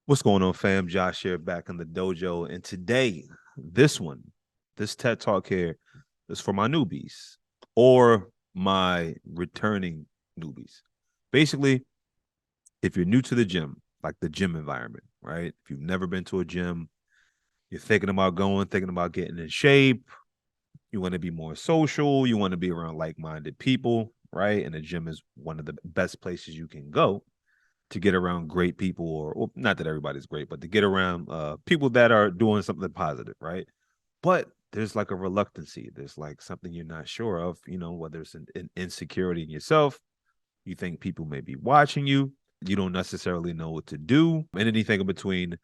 What's going on, fam? Josh here, back in the dojo. And today, this TED Talk here is for my newbies or my returning newbies. Basically, if you're new to the gym, like the gym environment, right? If you've never been to a gym, you're thinking about going, thinking about getting in shape, you want to be more social, you want to be around like minded people, right? And the gym is one of the best places you can go to get around great people, or well, not that everybody's great, but to get around people that are doing something positive, right? But there's like a reluctancy. There's like something you're not sure of, whether it's an insecurity in yourself. You think people may be watching you. You don't necessarily know what to do. And anything in between.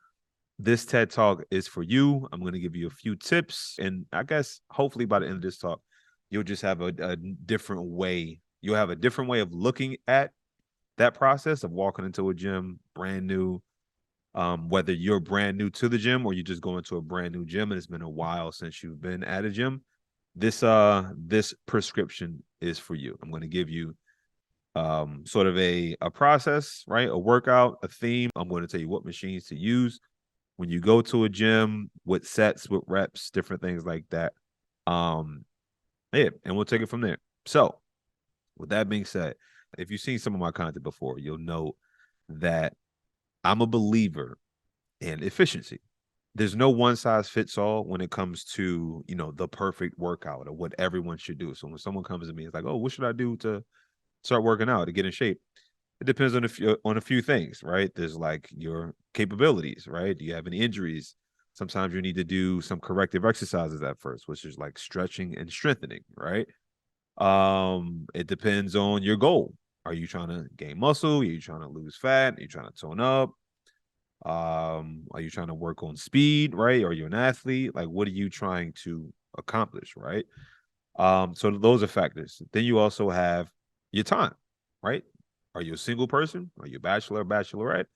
This TED Talk is for you. I'm going to give you a few tips. And I guess hopefully by the end of this talk, you'll just have a different way. You'll have a different way of looking at that process of walking into a gym brand new, whether you're brand new to the gym or you just go into a brand new gym and it's been a while since you've been at a gym. This prescription is for you. I'm going to give you sort of a process, right? A workout, a theme. I'm going to tell you what machines to use when you go to a gym, with sets, with reps, different things like that. um yeah, and we'll take it from there. So with that being said, if you've seen some of my content before, you'll know that I'm a believer in efficiency. There's no one size fits all when it comes to, the perfect workout or what everyone should do. So when someone comes to me, it's like, oh, what should I do to start working out, to get in shape? It depends on a few things, right? There's like your capabilities, right? Do you have any injuries? Sometimes you need to do some corrective exercises at first, which is like stretching and strengthening, right? It depends on your goal. Are you trying to gain muscle? Are you trying to lose fat? Are you trying to tone up? Are you trying to work on speed, right? Are you an athlete? Like, what are you trying to accomplish, right? So those are factors. Then you also have your time, right? Are you a single person? Are you a bachelor, bachelorette?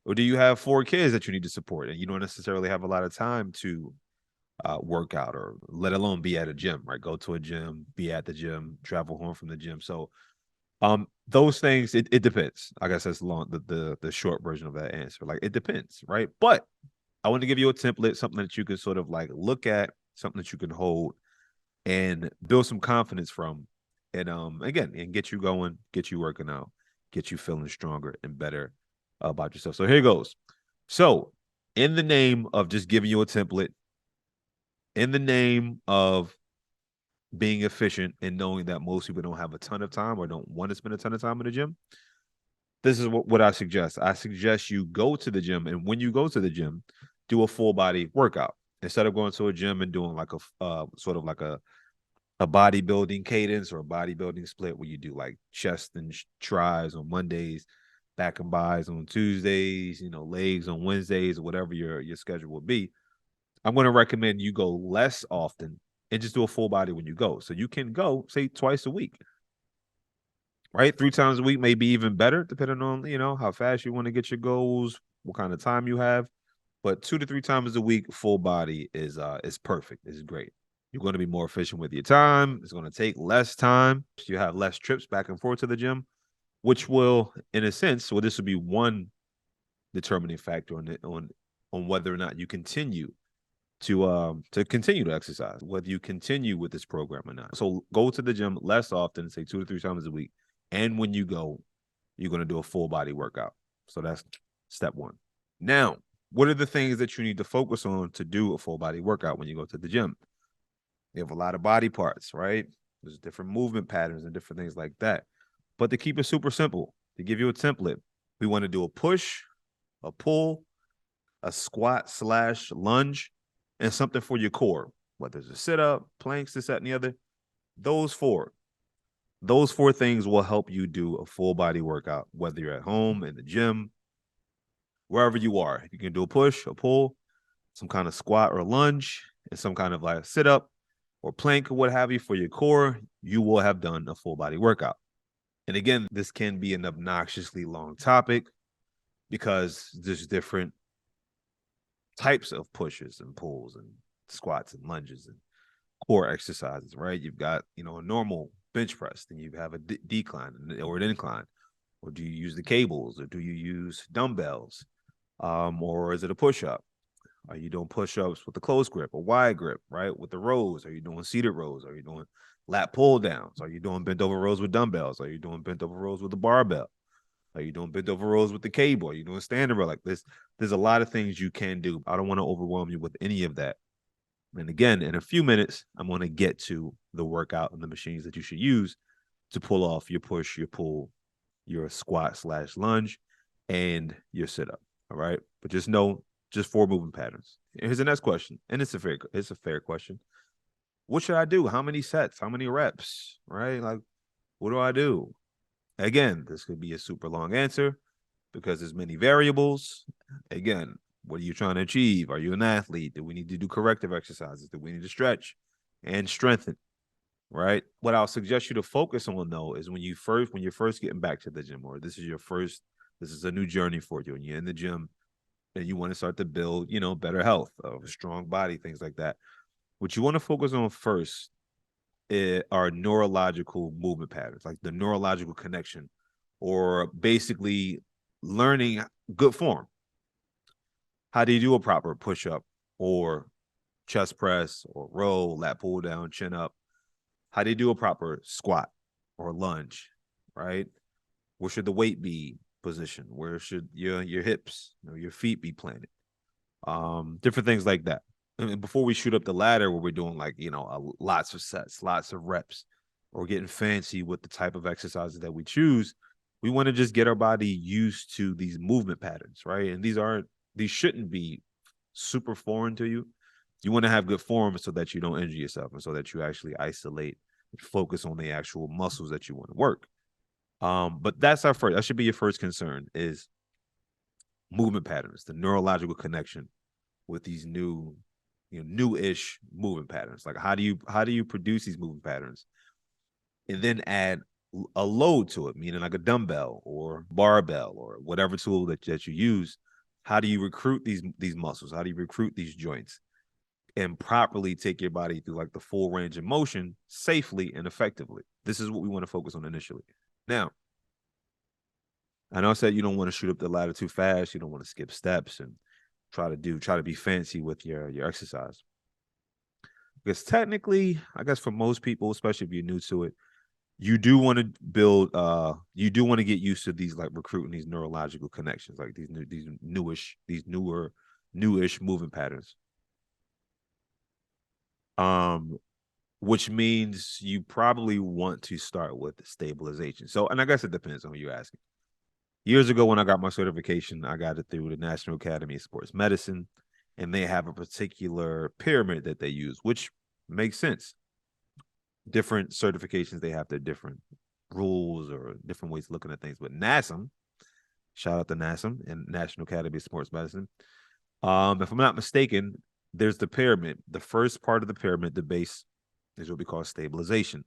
Or do you have four kids that you need to support and you don't necessarily have a lot of time to work out, or let alone be at a gym, right? Go to a gym, be at the gym, travel home from the gym. So those things, it depends. I guess that's long the short version of that answer. Like, it depends, right? But I want to give you a template, something that you can sort of like look at, something that you can hold and build some confidence from. And again, and get you going, get you working out, get you feeling stronger and better about yourself. So here goes. So, in the name of just giving you a template, in the name of being efficient and knowing that most people don't have a ton of time or don't want to spend a ton of time in the gym, this is what I suggest. I suggest you go to the gym, and when you go to the gym, do a full body workout instead of going to a gym and doing like a sort of like a bodybuilding cadence or a bodybuilding split where you do like chest and tries on Mondays, back and buys on Tuesdays, legs on Wednesdays, or whatever your schedule will be. I'm going to recommend you go less often and just do a full body when you go. So you can go, say, twice a week, right? 3 times a week may be even better, depending on, how fast you want to get your goals, what kind of time you have. But 2 to 3 times a week, full body is perfect. It's great. You're going to be more efficient with your time. It's going to take less time. You have less trips back and forth to the gym, which will, in a sense, well, this would be one determining factor on whether or not you continue to continue to exercise, whether you continue with this program or not. So go to the gym less often, say 2 to 3 times a week, and when you go, you're going to do a full body workout. So that's step one. Now, what are the things that you need to focus on to do a full body workout when you go to the gym? You have a lot of body parts, right? There's different movement patterns and different things like that. But to keep it super simple, to give you a template, we want to do a push, a pull, a squat slash lunge, and something for your core, whether it's a sit up, planks, this, that, and the other. Those four. Those four things will help you do a full body workout, whether you're at home, in the gym, wherever you are. You can do a push, a pull, some kind of squat or lunge, and some kind of like sit up or plank or what have you for your core. You will have done a full body workout. And again, this can be an obnoxiously long topic because there's different types of pushes and pulls and squats and lunges and core exercises, right? You've got, a normal bench press, then you have a decline or an incline, or do you use the cables, or do you use dumbbells? Or is it a push-up? Are you doing push-ups with the close grip or wide grip, right? With the rows? Are you doing seated rows? Are you doing lat pull downs? Are you doing bent over rows with dumbbells? Are you doing bent over rows with the barbell? Are you doing bent over rows with the cable? Are you doing standing row? Like this, there's a lot of things you can do. I don't want to overwhelm you with any of that. And again, in a few minutes, I'm going to get to the workout and the machines that you should use to pull off your push, your pull, your squat slash lunge, and your sit up. All right. But just know, just 4 movement patterns. Here's the next question. And it's a fair question. What should I do? How many sets? How many reps? Right? Like, what do I do? Again, this could be a super long answer because there's many variables. Again, what are you trying to achieve? Are you an athlete? Do we need to do corrective exercises? Do we need to stretch and strengthen? Right. What I'll suggest you to focus on though is when you're first getting back to the gym, or this is a new journey for you, and you're in the gym and you want to start to build, better health, a strong body, things like that. What you want to focus on first are neurological movement patterns, like the neurological connection, or basically learning good form. How do you do a proper push-up or chest press or row, lat pull down, chin up? How do you do a proper squat or lunge, right? Where should the weight be positioned? Where should your hips, your feet be planted? Different things like that. And before we shoot up the ladder where we're doing like, lots of sets, lots of reps, or getting fancy with the type of exercises that we choose, we want to just get our body used to these movement patterns, right? And these shouldn't be super foreign to you. You want to have good form so that you don't injure yourself and so that you actually isolate and focus on the actual muscles that you want to work. But that should be your first concern is movement patterns, the neurological connection with these new-ish movement patterns. Like how do you produce these movement patterns and then add a load to it, meaning like a dumbbell or barbell or whatever tool that you use. How do you recruit these muscles? How do you recruit these joints and properly take your body through like the full range of motion safely and effectively? This is what we want to focus on initially. Now, I know I said you don't want to shoot up the ladder too fast. You don't want to skip steps and try to be fancy with your exercise. Because technically, I guess for most people, especially if you're new to it, you do want to get used to these, like recruiting these neurological connections, like these newish movement patterns. Which means you probably want to start with stabilization. So, and I guess it depends on who you're asking. Years ago, when I got my certification, I got it through the National Academy of Sports Medicine, and they have a particular pyramid that they use, which makes sense. Different certifications, they have their different rules or different ways of looking at things. But NASM, shout out to NASM and National Academy of Sports Medicine. If I'm not mistaken, there's the pyramid. The first part of the pyramid, the base, is what we call stabilization,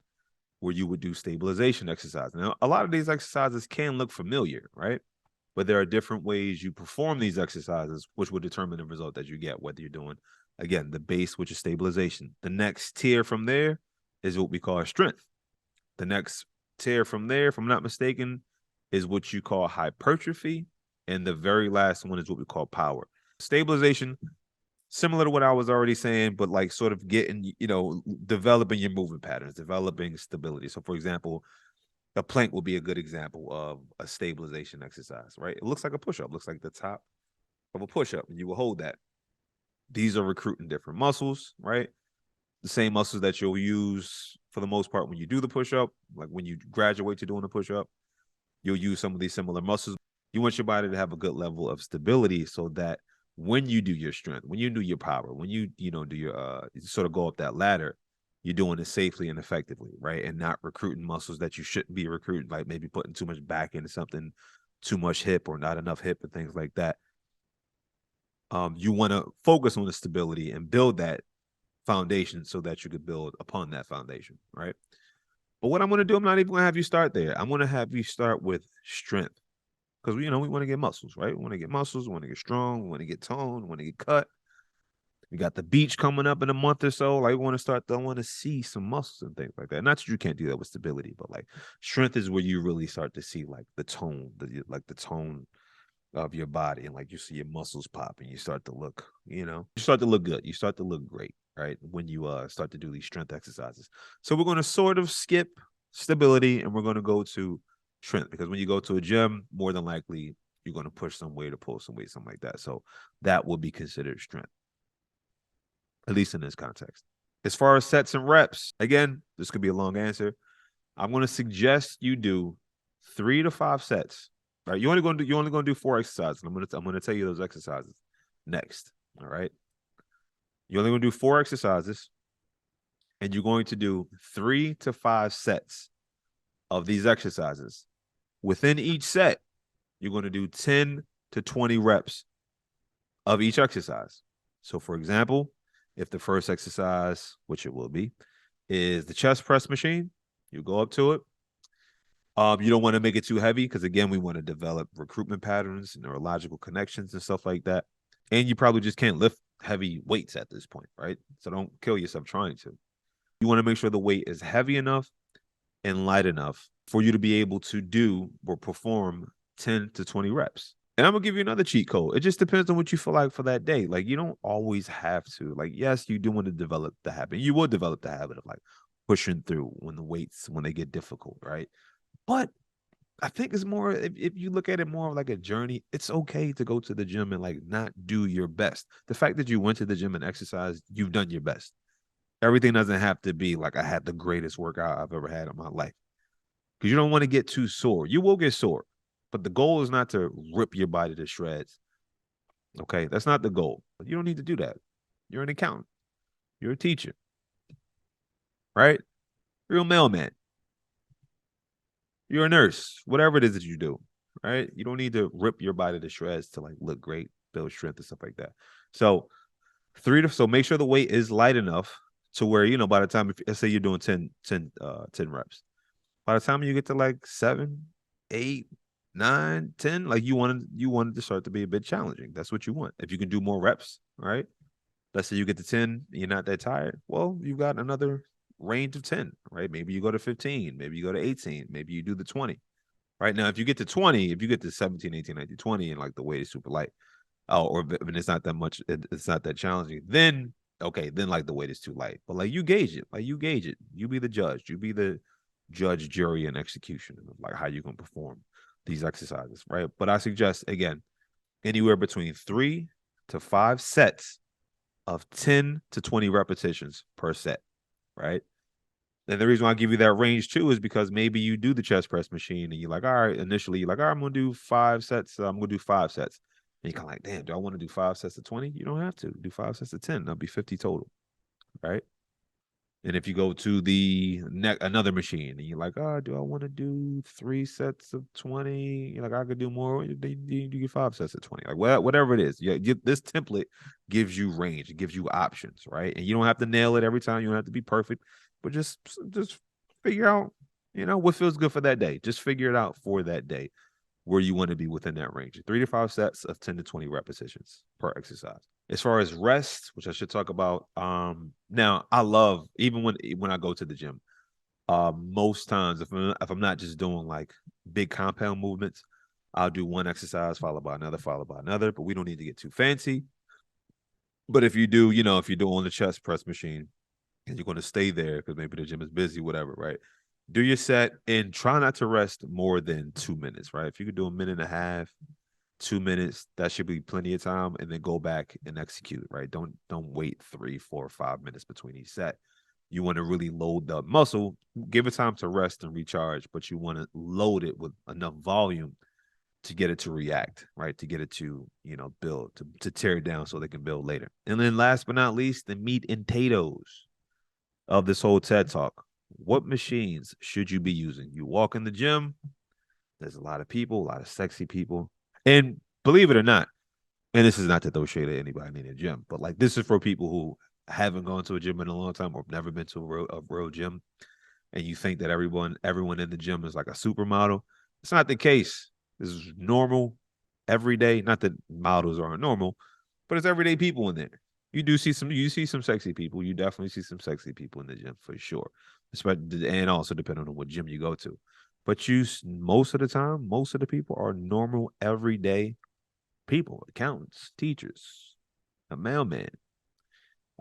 where you would do stabilization exercise. Now, a lot of these exercises can look familiar, right? But there are different ways you perform these exercises, which will determine the result that you get, whether you're doing, again, the base, which is stabilization. The next tier from there is what we call strength. The next tier from there, if I'm not mistaken, is what you call hypertrophy. And the very last one is what we call power. Stabilization, similar to what I was already saying, but like sort of getting, developing your movement patterns, developing stability. So, for example, a plank will be a good example of a stabilization exercise, right? It looks like a push-up, looks like the top of a push-up, and you will hold that. These are recruiting different muscles, right? The same muscles that you'll use for the most part when you do the push-up, like when you graduate to doing a push-up, you'll use some of these similar muscles. You want your body to have a good level of stability so that when you do your strength, when you do your power, when you do your sort of go up that ladder, you're doing it safely and effectively, right? And not recruiting muscles that you shouldn't be recruiting, like maybe putting too much back into something, too much hip or not enough hip and things like that. You want to focus on the stability and build that foundation so that you could build upon that foundation, right? But what I'm going to do, I'm not even going to have you start there. I'm going to have you start with strength because, we want to get muscles, right? We want to get muscles. We want to get strong. We want to get toned. We want to get cut. We got the beach coming up in a month or so. Like, we want to see some muscles and things like that. Not that you can't do that with stability, but like strength is where you really start to see like the tone, of your body, and like you see your muscles pop and you start to look, you start to look good. You start to look great, right? When you start to do these strength exercises. So we're going to sort of skip stability and we're going to go to strength, because when you go to a gym, more than likely you're going to push some weight or pull some weight, something like that. So that will be considered strength, at least in this context. As far as sets and reps, again, this could be a long answer. I'm going to suggest you do 3 to 5 sets. Right? You're only going to do 4 exercises. I'm going to tell you those exercises next. All right. You're only going to do 4 exercises, and you're going to do 3 to 5 sets of these exercises. Within each set, you're going to do 10 to 20 reps of each exercise. So, for example, if the first exercise, which it will be, is the chest press machine, you go up to it. You don't want to make it too heavy because, again, we want to develop recruitment patterns, neurological connections, and stuff like that. And you probably just can't lift heavy weights at this point, right? So don't kill yourself trying to. You want to make sure the weight is heavy enough and light enough for you to be able to do or perform 10 to 20 reps. And I'm going to give you another cheat code. It just depends on what you feel like for that day. Like, you don't always have to. Like, yes, you do want to develop the habit. You will develop the habit of like pushing through when the weights, when they get difficult, right? But I think it's more, if you look at it more like a journey, it's okay to go to the gym and like not do your best. The fact that you went to the gym and exercised, you've done your best. Everything doesn't have to be like I had the greatest workout I've ever had in my life, because you don't want to get too sore. You will get sore, but the goal is not to rip your body to shreds. Okay, that's not the goal. You don't need to do that. You're an accountant. You're a teacher, right? You're a mailman. You're a nurse. Whatever it is that you do, right? You don't need to rip your body to shreds to like look great, build strength and stuff like that. So so make sure the weight is light enough to where, by the time, if let's say you're doing 10 reps, by the time you get to like 7, 8, 9, 10, like you wanted to start to be a bit challenging. That's what you want. If you can do more reps, right? Let's say you get to 10, you're not that tired. Well, you've got another range of 10, right? Maybe you go to 15, maybe you go to 18, maybe you do the 20. Right now, if you get to 20, if you get to 17, 18, 19, 20, and like the weight is super light, or when it's not that much, it's not that challenging, then okay, then like the weight is too light. But like you gauge it. You be the judge. You be the judge, jury, and execution of like how you're gonna perform these exercises, right? But I suggest, again, anywhere between 3 to 5 sets of 10 to 20 repetitions per set, right? And the reason why I give you that range too is because maybe you do the chest press machine and you're like, all right, initially you're like, all right, I'm gonna do 5 sets. I'm gonna do 5 sets. And you're kind of like, damn, do I want to do 5 sets of 20? You don't have to do 5 sets of 10. That'll be 50 total, right? And if you go to another machine and you're like, oh, do I want to do 3 sets of 20? You're like, I could do more. You get 5 sets of 20. Like whatever it is. This template gives you range. It gives you options, right? And you don't have to nail it every time. You don't have to be perfect, but just figure out, what feels good for that day. Just figure it out for that day where you want to be within that range. 3 to 5 sets of 10 to 20 repetitions per exercise. As far as rest, which I should talk about, now I love, even when I go to the gym, most times if I'm not just doing like big compound movements, I'll do one exercise followed by another. But we don't need to get too fancy. But if you do, if you do on the chest press machine and you're going to stay there because maybe the gym is busy, whatever, right? Do your set and try not to rest more than 2 minutes, right? If you could do a minute and a half, 2 minutes, that should be plenty of time, and then go back and execute, right? Don't wait 3, 4, 5 minutes between each set. You want to really load the muscle, give it time to rest and recharge, but you want to load it with enough volume to get it to react, right? To get it to, build, to tear it down so they can build later. And then last but not least, the meat and potatoes of this whole TED Talk. What machines should you be using? You walk in the gym, there's a lot of people, a lot of sexy people. And believe it or not, and this is not to throw shade at anybody in the gym, but like this is for people who haven't gone to a gym in a long time or never been to a real gym, and you think that everyone in the gym is like a supermodel. It's not the case. This is normal, everyday. Not that models aren't normal, but it's everyday people in there. You see some sexy people. You definitely see some sexy people in the gym for sure. And also depending on what gym you go to. But most of the time, most of the people are normal, everyday People, accountants, teachers, a mailman,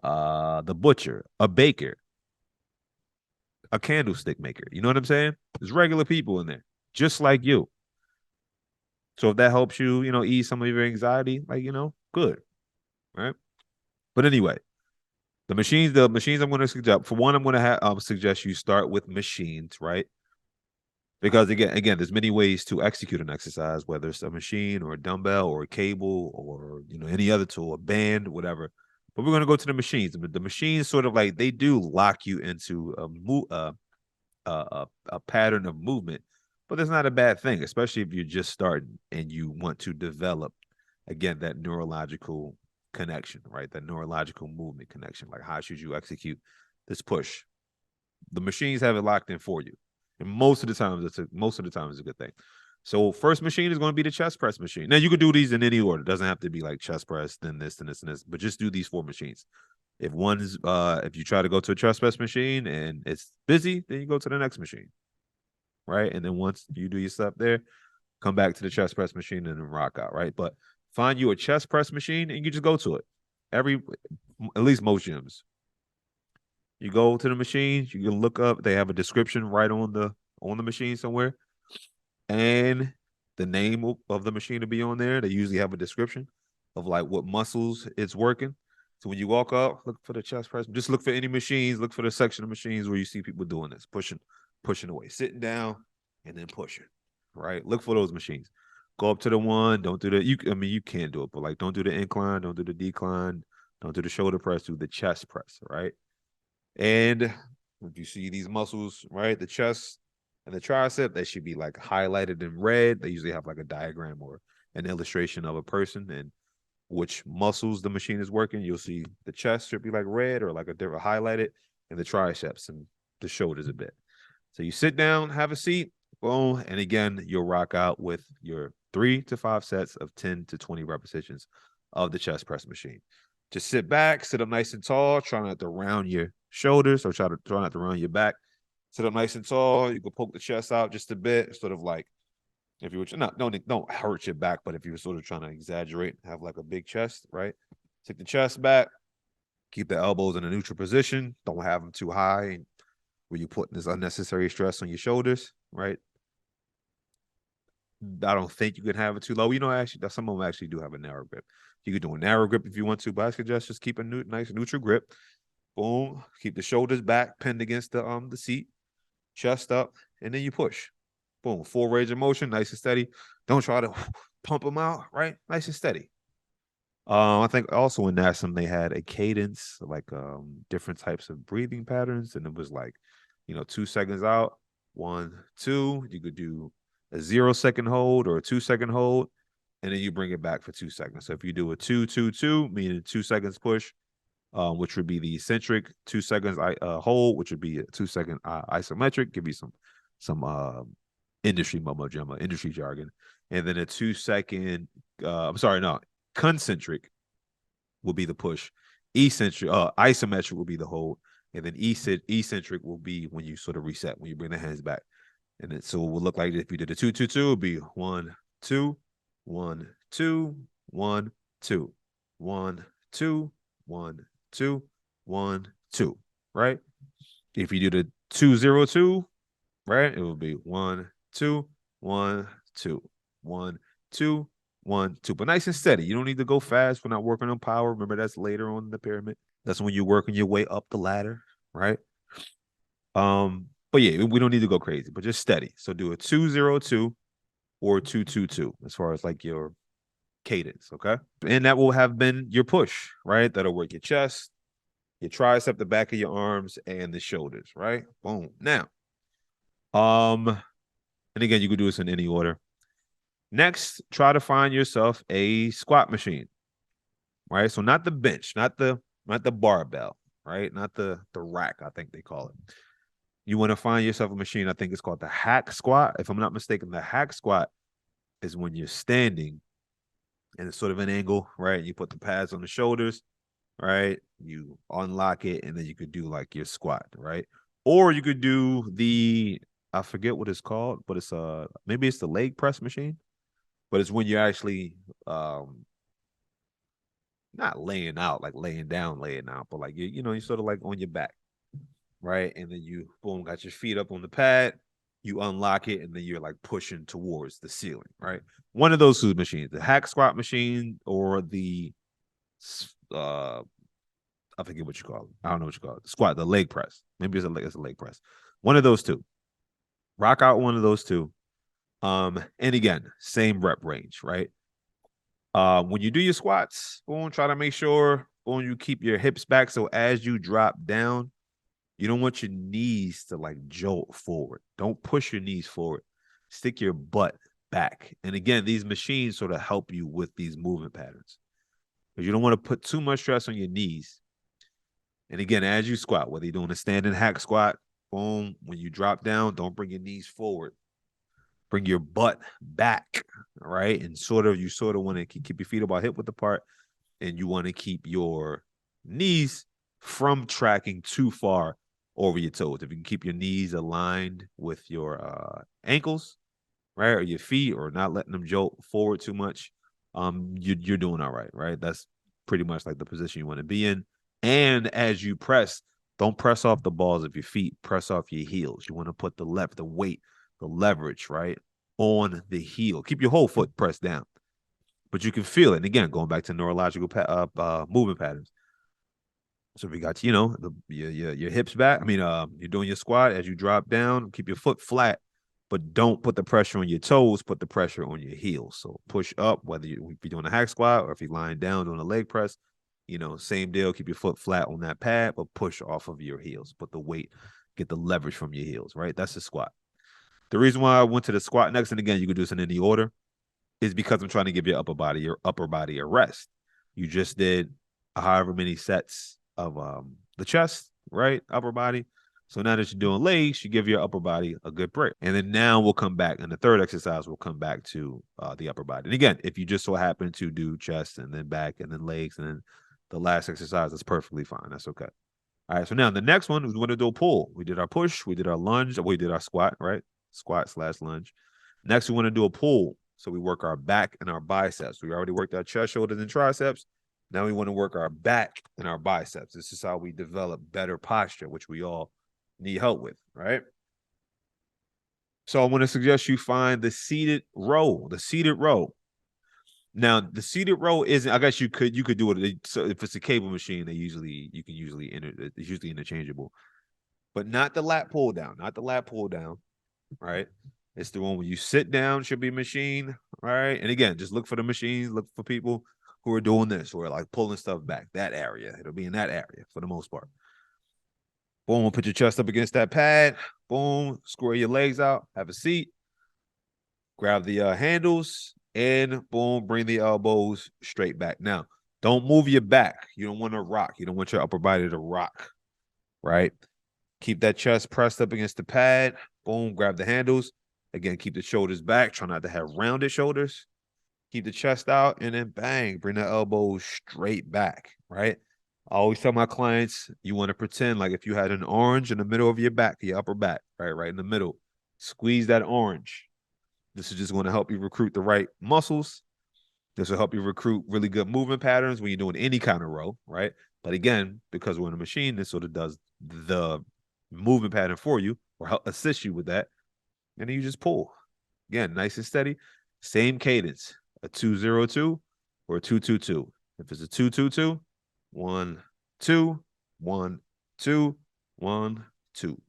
the butcher, a baker, a candlestick maker. You know what I'm saying? There's regular people in there, just like you. So if that helps you, ease some of your anxiety, like, good. Right. But anyway, the machines I'm going to suggest, for one, I'm going to suggest you start with machines, right? Because again, there's many ways to execute an exercise, whether it's a machine or a dumbbell or a cable or any other tool, a band, whatever. But we're going to go to the machines. The machines sort of like they do lock you into a pattern of movement, but that's not a bad thing, especially if you're just starting and you want to develop again that neurological connection, right? That neurological movement connection. Like how should you execute this push? The machines have it locked in for you. And most of the time it's a good thing. So first machine is going to be the chest press machine. Now you could do these in any order. It doesn't have to be like chest press, then this, and this, and this, but just do these 4 machines. If you try to go to a chest press machine and it's busy, then you go to the next machine. Right. And then once you do your stuff there, come back to the chest press machine and then rock out. Right. But find you a chest press machine and you just go to it. At least most gyms. You go to the machines, you can look up, they have a description right on the machine somewhere. And the name of the machine to be on there. They usually have a description of like what muscles it's working. So when you walk up, look for the chest press. Just look for any machines. Look for the section of machines where you see people doing this, pushing away, sitting down, and then pushing. Right. Look for those machines. Go up to the one. Don't do the. You can do it, but like don't do the incline. Don't do the decline. Don't do the shoulder press. Do the chest press. Right. And if you see these muscles, right, the chest and the tricep, they should be like highlighted in red. They usually have like a diagram or an illustration of a person and which muscles the machine is working. You'll see the chest should be like red or like a different highlighted, and the triceps and the shoulders a bit. So you sit down, have a seat, boom, and again, you'll rock out with your 3 to 5 sets of 10 to 20 repetitions of the chest press machine. Just sit back, sit up nice and tall, try not to round your shoulders or try not to round your back. Sit up nice and tall. You can poke the chest out just a bit, sort of like if you were don't hurt your back, but if you were sort of trying to exaggerate, have like a big chest, right? Take the chest back, keep the elbows in a neutral position. Don't have them too high where you're putting this unnecessary stress on your shoulders, right? I don't think you can have it too low. Actually, some of them actually do have a narrow grip. You could do a narrow grip if you want to, but I suggest just keep a nice neutral grip. Boom. Keep the shoulders back, pinned against the seat, chest up, and then you push. Boom. Full range of motion, nice and steady. Don't try to pump them out, right? Nice and steady. I think also in NASM they had a cadence, like different types of breathing patterns, and it was like, 2 seconds out, 1, 2. You could do a 0-second hold or a 2-second hold, and then you bring it back for 2 seconds. So if you do a 2-2-2, meaning 2 seconds push, which would be the eccentric, 2 seconds hold, which would be a 2-second isometric, give you some industry mumbo jumbo, industry jargon, and then a 2-second. I'm sorry, no, concentric will be the push, isometric will be the hold, and then eccentric will be when you sort of reset, when you bring the hands back, and then so it would look like if you did a 2-2-2, it would be 1, 2, 1, 2, 1, 2, 1, 2, 1, 2, 1, 2, right? If you do the 2-0-2, right, it will be 1, 2, 1, 2, 1, 2, 1, 2. But nice and steady. You don't need to go fast. We're not working on power. Remember, that's later on in the pyramid. That's when you're working your way up the ladder, right? But yeah, we don't need to go crazy, but just steady. So do a 2-0-2 or 2-2-2 as far as like your cadence, okay? And that will have been your push, right? That'll work your chest, your tricep, the back of your arms, and the shoulders, right? Boom. Now, and again, you could do this in any order. Next, try to find yourself a squat machine, right? So not the bench, not the barbell, right? Not the rack, I think they call it. You want to find yourself a machine. I think it's called the hack squat. If I'm not mistaken, the hack squat is when you're standing and it's sort of an angle, right? You put the pads on the shoulders, right? You unlock it, and then you could do like your squat, right? Or you could do I forget what it's called, but it's maybe it's the leg press machine. but it's when you're actually not laying out, like laying out, but like you're sort of like on your back, right? And then you boom, got your feet up on the pad, you unlock it, and then you're like pushing towards the ceiling, right? One of those two machines, the hack squat machine or the I forget what you call it. I don't know what you call it. Squat, the leg press. Maybe it's a leg press. One of those two. Rock out one of those two. And again, same rep range, right? When you do your squats, boom, try to make sure boom, you keep your hips back. So as you drop down, you don't want your knees to like jolt forward. Don't push your knees forward. Stick your butt back. And again, these machines sort of help you with these movement patterns. Because you don't want to put too much stress on your knees. And again, as you squat, whether you're doing a standing hack squat, boom, when you drop down, don't bring your knees forward. Bring your butt back, right? And you sort of want to keep your feet about hip width apart, and you want to keep your knees from tracking too far over your toes. If you can keep your knees aligned with your ankles, right, or your feet, or not letting them jolt forward too much, you're doing all right, right? That's pretty much like the position you want to be in. And as you press, don't press off the balls of your feet. Press off your heels. You want to put the weight, the leverage, right, on the heel. Keep your whole foot pressed down, but you can feel it. And again, going back to neurological movement patterns. So we got your hips back. I mean, you're doing your squat as you drop down. Keep your foot flat, but don't put the pressure on your toes. Put the pressure on your heels. So push up, whether you're doing a hack squat or if you're lying down doing a leg press. Same deal. Keep your foot flat on that pad, but push off of your heels. Put the weight, get the leverage from your heels. Right. That's the squat. The reason why I went to the squat next, and again, you could do this in any order, is because I'm trying to give your upper body a rest. You just did however many sets of the chest, right? Upper body. So now that you're doing legs, you give your upper body a good break. And then now we'll come back, and the third exercise will come back to the upper body. And again, if you just so happen to do chest and then back and then legs and then the last exercise, that's perfectly fine. That's okay. All right. So now the next one, we want to do a pull. We did our push, we did our lunge, we did our squat, right? Squat/lunge. Next, we want to do a pull. So we work our back and our biceps. We already worked our chest, shoulders, and triceps. Now we want to work our back and our biceps. This is how we develop better posture, which we all need help with, right? So I want to suggest you find the seated row. The seated row. Now, the seated row isn't. I guess you could do it. So if it's a cable machine, you can usually it's usually interchangeable, but not the lat pull down. Not the lat pull down, right? It's the one where you sit down, should be a machine, right? And again, just look for the machines, look for people who are doing this, who are like pulling stuff back. That area, it'll be in that area for the most part. Boom, put your chest up against that pad. Boom, square your legs out, have a seat, grab the handles, and boom, bring the elbows straight back. Now, don't move your back. You don't want to rock. You don't want your upper body to rock, right? Keep that chest pressed up against the pad. Boom, grab the handles. Again, keep the shoulders back. Try not to have rounded shoulders. Keep the chest out, and then bang, bring the elbows straight back, right? I always tell my clients, you want to pretend like if you had an orange in the middle of your back, your upper back, right in the middle. Squeeze that orange. This is just going to help you recruit the right muscles. This will help you recruit really good movement patterns when you're doing any kind of row, right? But again, because we're in a machine, this sort of does the movement pattern for you or help assist you with that. And then you just pull. Again, nice and steady. Same cadence, a 2-0-2 or a 2-2-2. If it's a 2-2-2, 1, 2, 1, 2, 1, 2,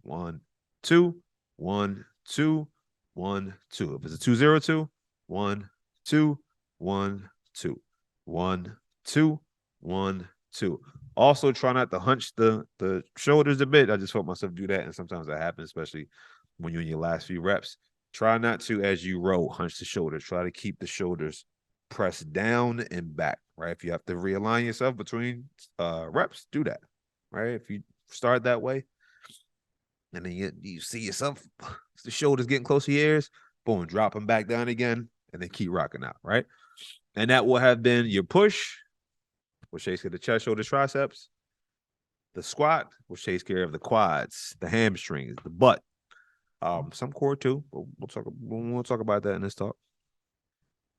1, 2, 1, 2, 1, 2. If it's a 2-0-2, 1, 2, 1, 2, 1, 2, 1, 2. Also, try not to hunch the shoulders a bit. I just felt myself do that, and sometimes that happens, especially when you're in your last few reps. Try not to, as you row, hunch the shoulders. Try to keep the shoulders pressed down and back, right? If you have to realign yourself between reps, do that, right? If you start that way, and then you see yourself, the shoulders getting close to your ears, boom, drop them back down again, and then keep rocking out, right? And that will have been your push, which takes care of the chest, shoulders, triceps. The squat, which takes care of the quads, the hamstrings, the butt, some core too. But we'll talk about that in this talk.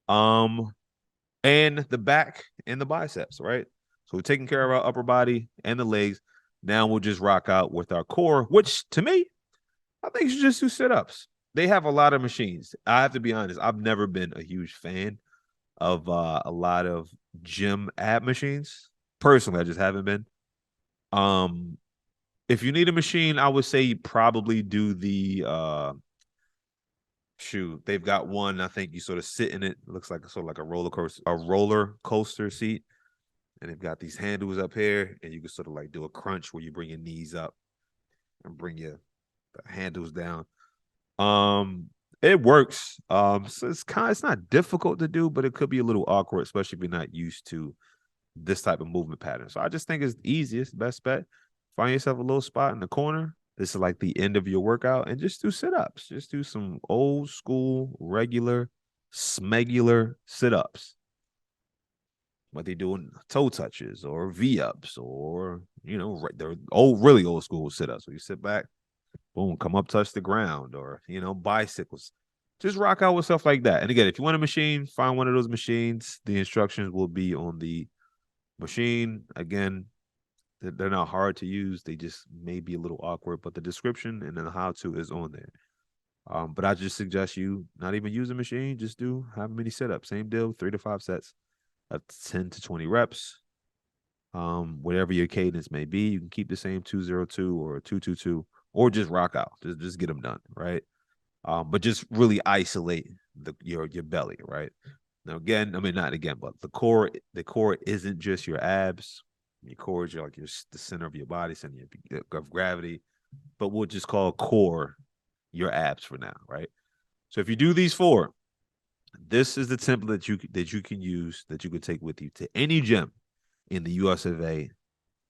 Um, and the back and the biceps, right? So we're taking care of our upper body and the legs. Now we'll just rock out with our core, which to me, I think you should just do sit-ups. They have a lot of machines. I have to be honest, I've never been a huge fan of a lot of gym ab machines. Personally, I just haven't been. Um, if you need a machine, I would say you probably do the shoot. They've got one. I think you sort of sit in it. It looks like sort of like a roller coaster seat, and they've got these handles up here, and you can sort of like do a crunch where you bring your knees up and bring your the handles down. Um, it works. So it's not difficult to do, but it could be a little awkward, especially if you're not used to this type of movement pattern. So I just think it's the easiest, best bet. Find yourself a little spot in the corner. This is like the end of your workout, and just do sit-ups. Just do some old school, regular, smegular sit-ups. What they doing toe touches or V-ups or they're really old school sit-ups. So you sit back, boom, come up, touch the ground, or bicycles. Just rock out with stuff like that. And again, if you want a machine, find one of those machines. The instructions will be on the machine. Again, they're not hard to use. They just may be a little awkward, but the description and then the how to is on there. But I just suggest you not even use a machine. Just do how many setups. Same deal, 3 to 5 sets of 10 to 20 reps. Whatever your cadence may be, you can keep the same 202 or 222, or just rock out. Just get them done, right? But just really isolate your belly, right? Now again, I mean not again, but the core isn't just your abs. Your core is the center of your body, center of gravity. But we'll just call core your abs for now, right? So if you do these four, this is the template that you can use, that you could take with you to any gym in the US of A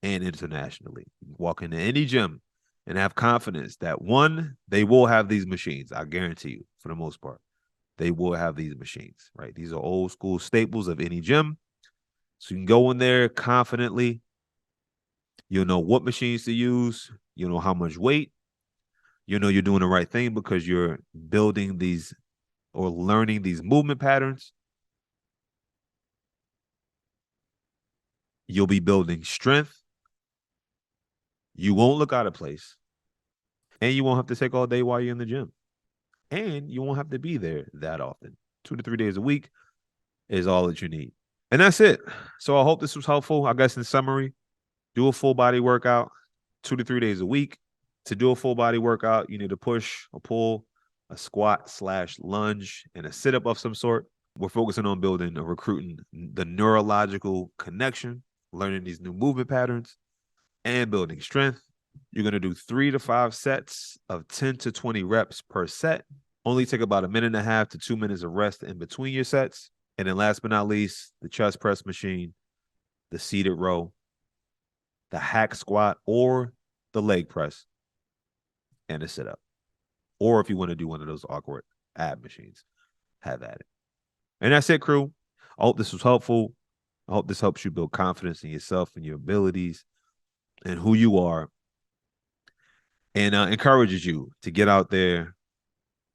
and internationally. You can walk into any gym and have confidence that one, they will have these machines. I guarantee you, for the most part, they will have these machines, right? These are old school staples of any gym. So you can go in there confidently. You'll know what machines to use. You'll know how much weight. You know you're doing the right thing because you're building these or learning these movement patterns. You'll be building strength. You won't look out of place. And you won't have to take all day while you're in the gym. And you won't have to be there that often. 2 to 3 days a week is all that you need. And that's it. So I hope this was helpful. I guess in summary, do a full body workout 2 to 3 days a week. To do a full body workout, you need a push, a pull, a squat/lunge, and a sit up of some sort. We're focusing on building or recruiting the neurological connection, learning these new movement patterns, and building strength. You're going to do 3 to 5 sets of 10 to 20 reps per set. Only take about 1.5 to 2 minutes of rest in between your sets. And then last but not least, the chest press machine, the seated row, the hack squat, or the leg press, and a sit up. Or if you want to do one of those awkward ab machines, have at it. And that's it, crew. I hope this was helpful. I hope this helps you build confidence in yourself and your abilities and who you are, and encourages you to get out there,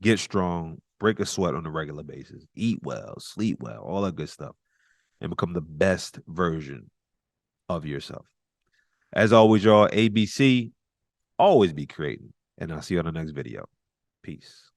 get strong, break a sweat on a regular basis, eat well, sleep well, all that good stuff, and become the best version of yourself. As always, y'all, ABC, always be creating. And I'll see you on the next video. Peace.